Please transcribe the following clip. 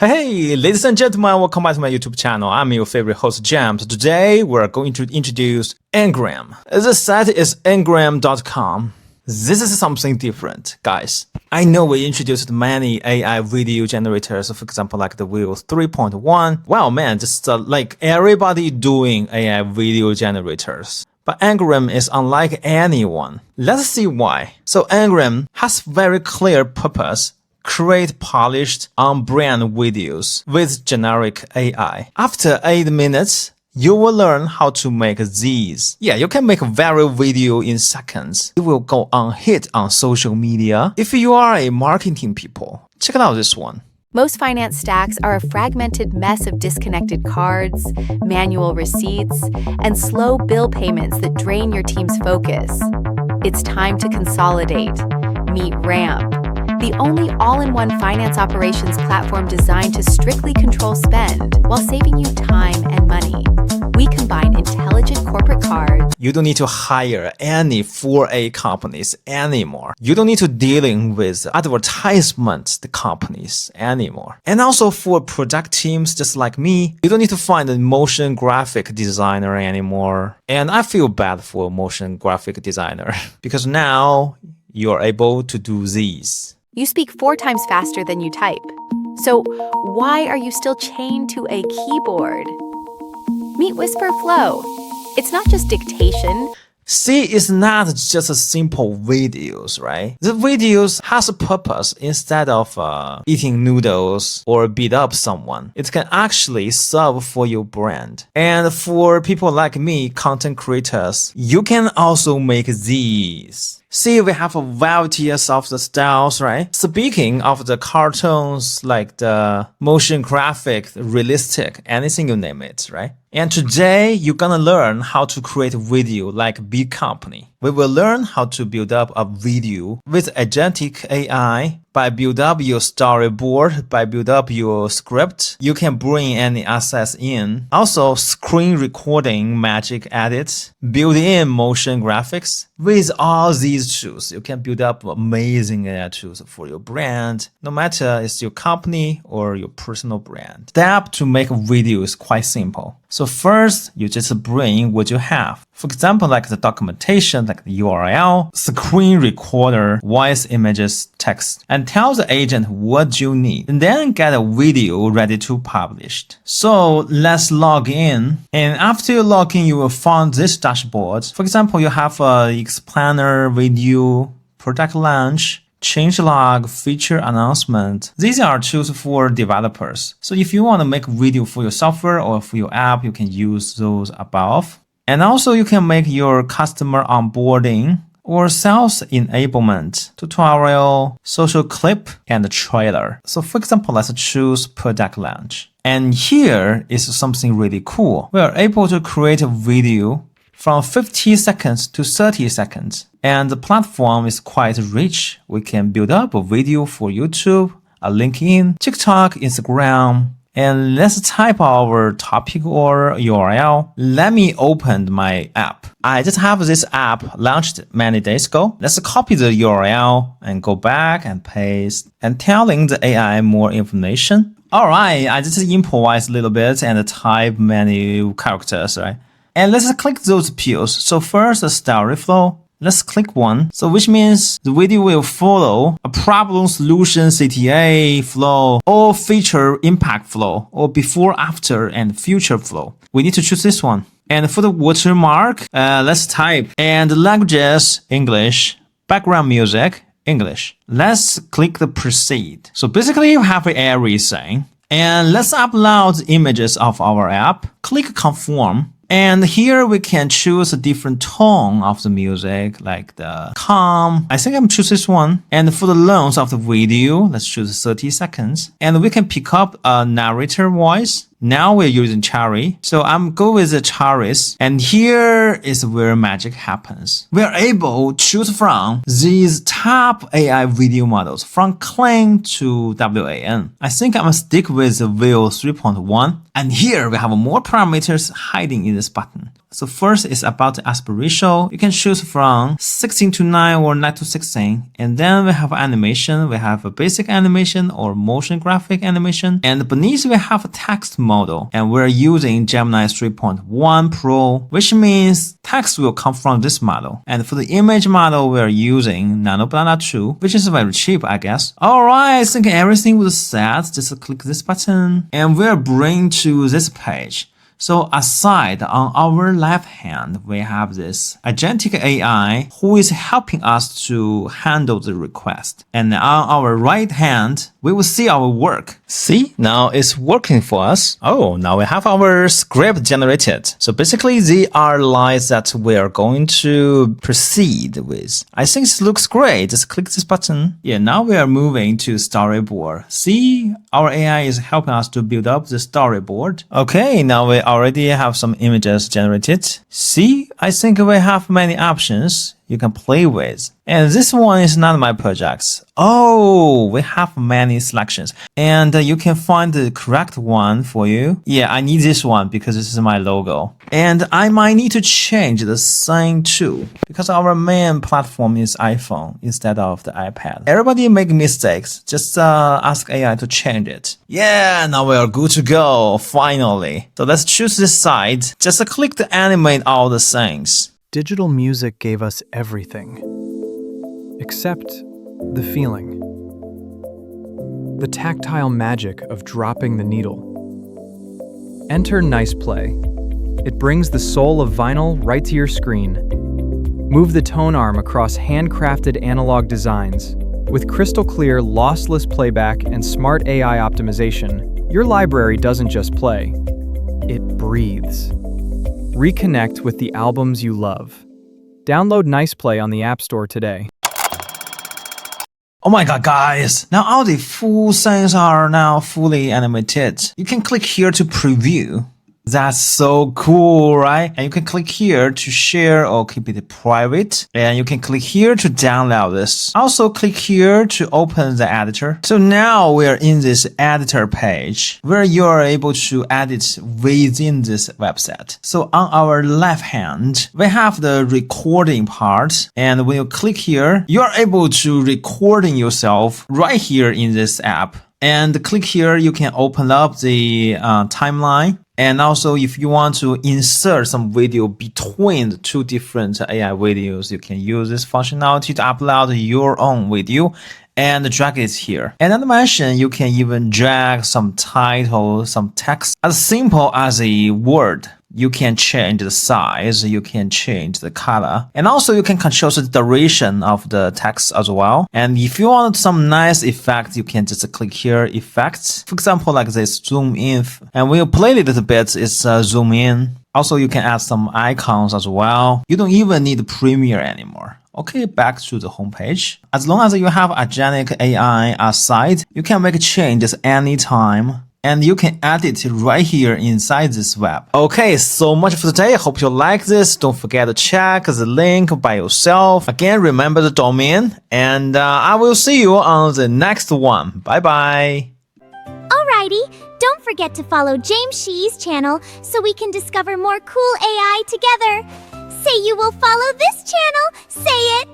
Hey, ladies and gentlemen, welcome back to my YouTube channel. I'm your favorite host, James. Today, we're going to introduce Ngram. The site is ngram.com. This is something different, guys. I know we introduced many AI video generators, for example, like the Veo 3.1. Wow, man, just like everybody doing AI video generators. But Ngram is unlike anyone. Let's see why. So Ngram has very clear purpose. Create polished, on-brand videos with generic AI. After 8 minutes, you will learn how to make these. Yeah, you can make a viral video in seconds. It will go on hit on social media. If you are a marketing people, check out this one. Most finance stacks are a fragmented mess of disconnected cards, manual receipts, and slow bill payments that drain your team's focus. It's time to consolidate. Meet Ngram, the only all-in-one finance operations platform designed to strictly control spend while saving you time and money. We combine intelligent corporate cards. You don't need to hire any 4A companies anymore. You don't need to dealing with advertisement companies anymore. And also for product teams just like me, you don't need to find a motion graphic designer anymore. And I feel bad for motion graphic designer because now you're able to do these. You speak 4 times faster than you type. So why are you still chained to a keyboard? Meet Whisper Flow. It's not just dictation. See, it's not just a simple videos, right? The videos has a purpose. Instead of eating noodles or beat up someone, it can actually serve for your brand. And for people like me, content creators, you can also make these. See, we have a variety of the styles, right? Speaking of the cartoons, like the motion graphic, realistic, anything you name it, right? And today, you're gonna learn how to create video like big company. We will learn how to build up a video with agentic AI, by build up your storyboard, by build up your script. You can bring any assets in. Also, screen recording, magic edits, built-in motion graphics. With all these tools, you can build up amazing AI tools for your brand, no matter it's your company or your personal brand. Step to make a video is quite simple. So first, you just bring what you have. For example, like the documentation, like the URL, screen recorder, voice, images, text, and tell the agent what you need, and then get a video ready to publish. So let's log in. And after you log in, you will find this dashboard. For example, you have a explainer, video, product launch, changelog, feature announcement. These are tools for developers. So if you want to make video for your software or for your app, you can use those above. And also you can make your customer onboarding or sales enablement, tutorial, social clip, and trailer. So for example, let's choose product launch. And here is something really cool. We are able to create a video from 50 seconds to 30 seconds. And the platform is quite rich. We can build up a video for YouTube, a LinkedIn, TikTok, Instagram. And let's type our topic or URL. Let me open my app. I just have this app launched many days ago. Let's copy the URL and go back and paste and telling the AI more information. All right, I just improvise a little bit and type many characters, right? And let's click those pills. So first, the story flow. Let's click one. So which means the video will follow a problem solution CTA flow or feature impact flow or before, after, and future flow. We need to choose this one. And for the watermark, let's type and languages, English, background music, English. Let's click the proceed. So basically you have everything. And let's upload images of our app. Click conform. And here we can choose a different tone of the music, like the calm. I think I'm choose this one. And for the length of the video, let's choose 30 seconds. And we can pick up a narrator voice. Now we're using Cherry. So I'm go with the Cherries. And here is where magic happens. We're able to choose from these top AI video models from clean to WAN. I think I'm gonna stick with the Veo 3.1. And here we have more parameters hiding in this button. So first is about the aspect ratio. You can choose from 16:9 or 9:16. And then we have animation. We have a basic animation or motion graphic animation. And beneath we have a text model. And we're using Gemini 3.1 Pro, which means text will come from this model. And for the image model, we're using Nano Banana 2, which is very cheap, I guess. Alright, I think everything was set. Just click this button. And we're bring to this page. So aside on our left hand, we have this agentic AI who is helping us to handle the request. And on our right hand, we will see our work. See, now it's working for us. Oh, now we have our script generated. So basically, they are lines that we are going to proceed with. I think it looks great. Just click this button. Yeah, now we are moving to storyboard. See, our AI is helping us to build up the storyboard. Okay, now we already have some images generated. See, I think we have many options you can play with. And this one is not my project. Oh, we have many selections. And you can find the correct one for you. Yeah, I need this one because this is my logo. And I might need to change the sign too, because our main platform is iPhone instead of the iPad. Everybody make mistakes. Just ask AI to change it. Yeah, now we are good to go, finally. So let's choose this side. Just click to animate all the things. Digital music gave us everything, except the feeling. The tactile magic of dropping the needle. Enter Nice Play. It brings the soul of vinyl right to your screen. Move the tone arm across handcrafted analog designs. With crystal clear, lossless playback and smart AI optimization, your library doesn't just play, it breathes. Reconnect with the albums you love. Download Nice Play on the App Store today. Oh my god, guys! Now all the full things are now fully animated. You can click here to preview. That's so cool, right? And you can click here to share or keep it private. And you can click here to download this. Also click here to open the editor. So now we are in this editor page where you are able to edit within this website. So on our left hand, we have the recording part. And when you click here, you are able to recording yourself right here in this app. And click here, you can open up the timeline. And also, if you want to insert some video between the two different AI videos, you can use this functionality to upload your own video and drag it here. And as I mentioned, you can even drag some title, some text, as simple as a word. You can change the size, you can change the color, and also you can control the duration of the text as well. And if you want some nice effect, you can just click here, effects. For example, like this, zoom in. And when you play it a little bit, it's zoom in. Also, you can add some icons as well. You don't even need Premiere anymore. Okay, back to the homepage. As long as you have agentic AI aside, you can make changes anytime. And you can add it right here inside this web. Okay, so much for today. Hope you like this. Don't forget to check the link by yourself. Again, remember the domain. And I will see you on the next one. Bye-bye. Alrighty, don't forget to follow James Shee's channel so we can discover more cool AI together. Say you will follow this channel. Say it.